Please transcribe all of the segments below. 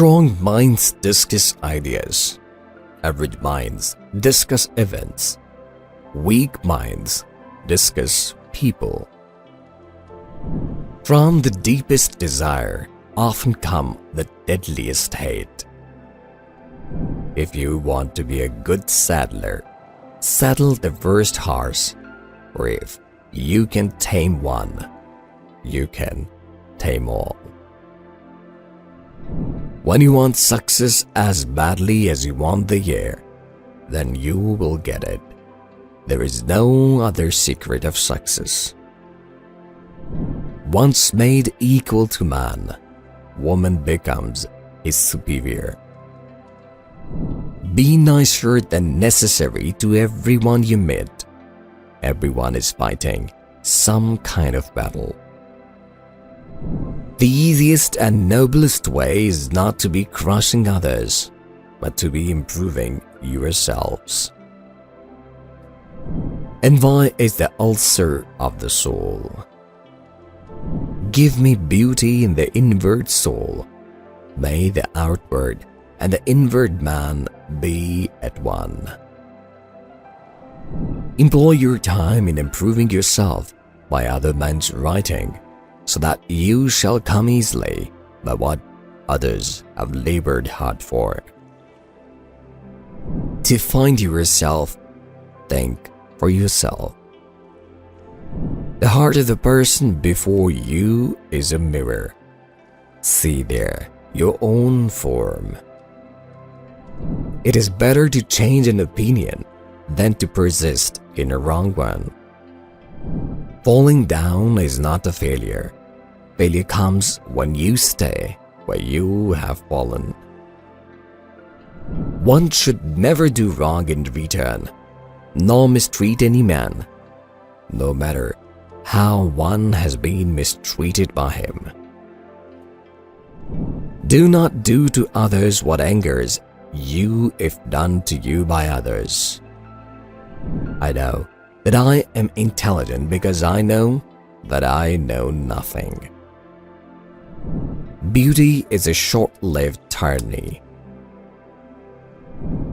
Strong minds discuss ideas. Average minds discuss events. Weak minds discuss people. From the deepest desire often come the deadliest hate. If you want to be a good saddler, saddle the worst horse, or if you can tame one, you can tame all. When you want success as badly as you want the air, then you will get it. There is no other secret of success. Once made equal to man, woman becomes his superior. Be nicer than necessary to everyone you meet. Everyone is fighting some kind of battle. The easiest and noblest way is not to be crushing others, but to be improving yourselves. Envy is the ulcer of the soul. Give me beauty in the inward soul. May the outward and the inward man be at one. Employ your time in improving yourself by other men's writing, so that you shall come easily by what others have labored hard for. To find yourself, think for yourself. The heart of the person before you is a mirror. See there your own form. It is better to change an opinion than to persist in a wrong one. Falling down is not a failure. Failure comes when you stay where you have fallen. One should never do wrong in return, nor mistreat any man, no matter how one has been mistreated by him. Do not do to others what angers you if done to you by others. I know that I am intelligent because I know that I know nothing. Beauty is a short-lived tyranny.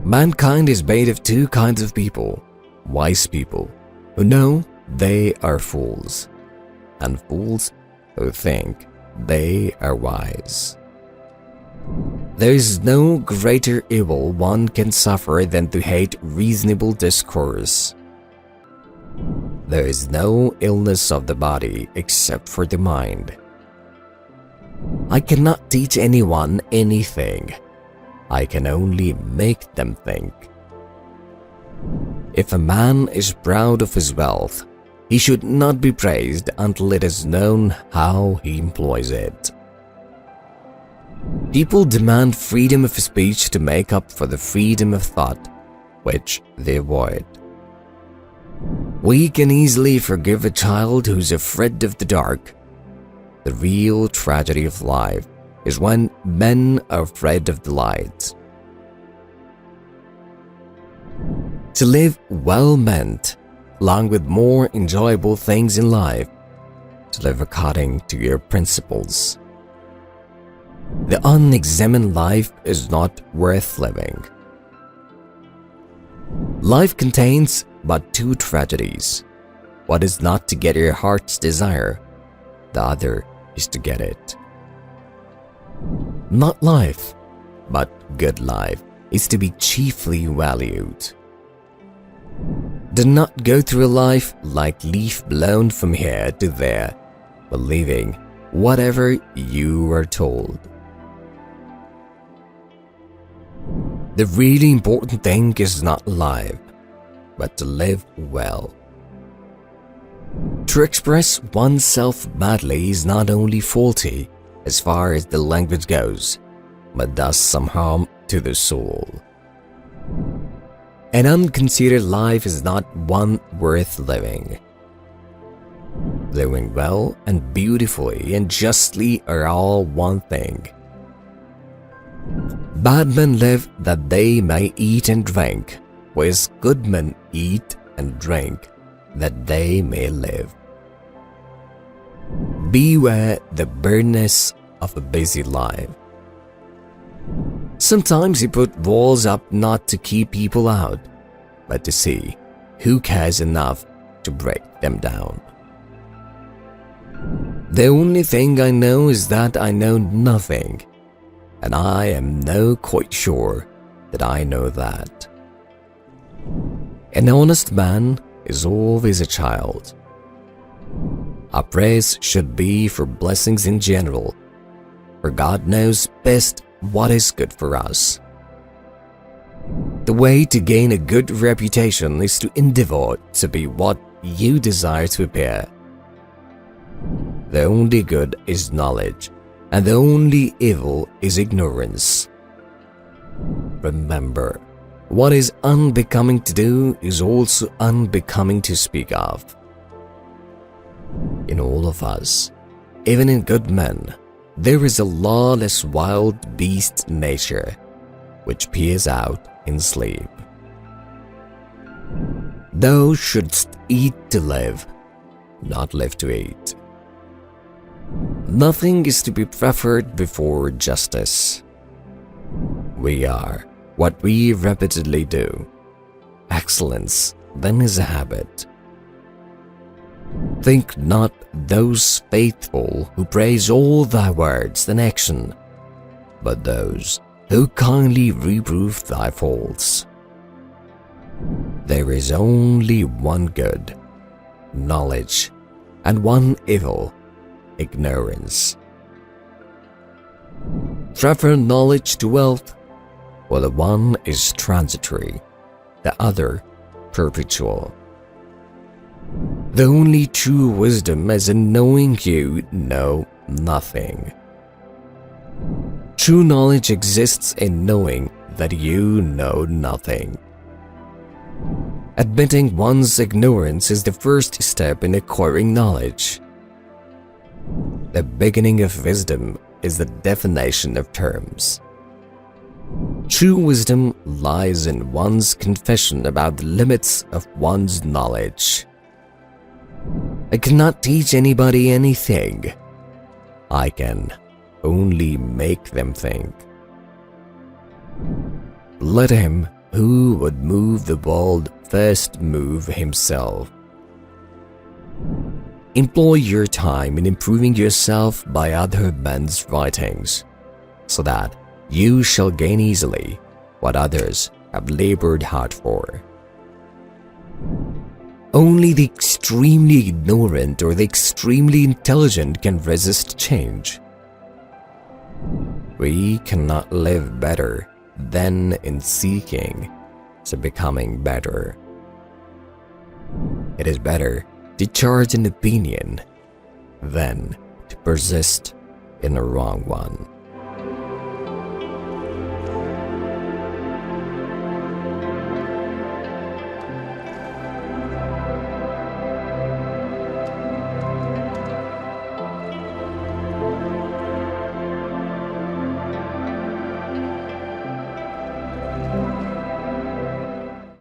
Mankind is made of two kinds of people: wise people who know they are fools, and fools who think they are wise. There is no greater evil one can suffer than to hate reasonable discourse. There is no illness of the body except for the mind. I cannot teach anyone anything. I can only make them think. If a man is proud of his wealth, he should not be praised until it is known how he employs it. People demand freedom of speech to make up for the freedom of thought, which they avoid. We can easily forgive a child who's afraid of the dark. The real tragedy of life is when men are afraid of the light. To live well meant, along with more enjoyable things in life, to live according to your principles. The unexamined life is not worth living. Life contains but two tragedies. One is not to get your heart's desire, the other is to get it. Not life, but good life is to be chiefly valued. Do not go through life like leaf blown from here to there, believing whatever you are told. The really important thing is not life, but to live well. To express oneself badly is not only faulty as far as the language goes, but does some harm to the soul. An unconsidered life is not one worth living. Living well and beautifully and justly are all one thing. Bad men live that they may eat and drink, whereas good men eat and drink that they may live. Beware the barrenness of a busy life. Sometimes he put walls up not to keep people out, but to see who cares enough to break them down. The only thing I know is that I know nothing, and I am no quite sure that I know that. An honest man is always a child. Our prayers should be for blessings in general, for God knows best what is good for us. The way to gain a good reputation is to endeavor to be what you desire to appear. The only good is knowledge, and the only evil is ignorance. Remember, what is unbecoming to do is also unbecoming to speak of. In all of us, even in good men, there is a lawless wild beast nature which peers out in sleep. Thou shouldst eat to live, not live to eat. Nothing is to be preferred before justice. We are what we repeatedly do. Excellence then is a habit. Think not those faithful who praise all thy words and action, but those who kindly reprove thy faults. There is only one good, knowledge, and one evil, ignorance. Prefer knowledge to wealth, for the one is transitory, the other perpetual. The only true wisdom is in knowing you know nothing. True knowledge exists in knowing that you know nothing. Admitting one's ignorance is the first step in acquiring knowledge. The beginning of wisdom is the definition of terms. True wisdom lies in one's confession about the limits of one's knowledge. I cannot teach anybody anything. I can only make them think. Let him who would move the world first move himself. Employ your time in improving yourself by other men's writings, so that you shall gain easily what others have labored hard for. Only the extremely ignorant or the extremely intelligent can resist change. We cannot live better than in seeking to becoming better. It is better to charge an opinion than to persist in a wrong one.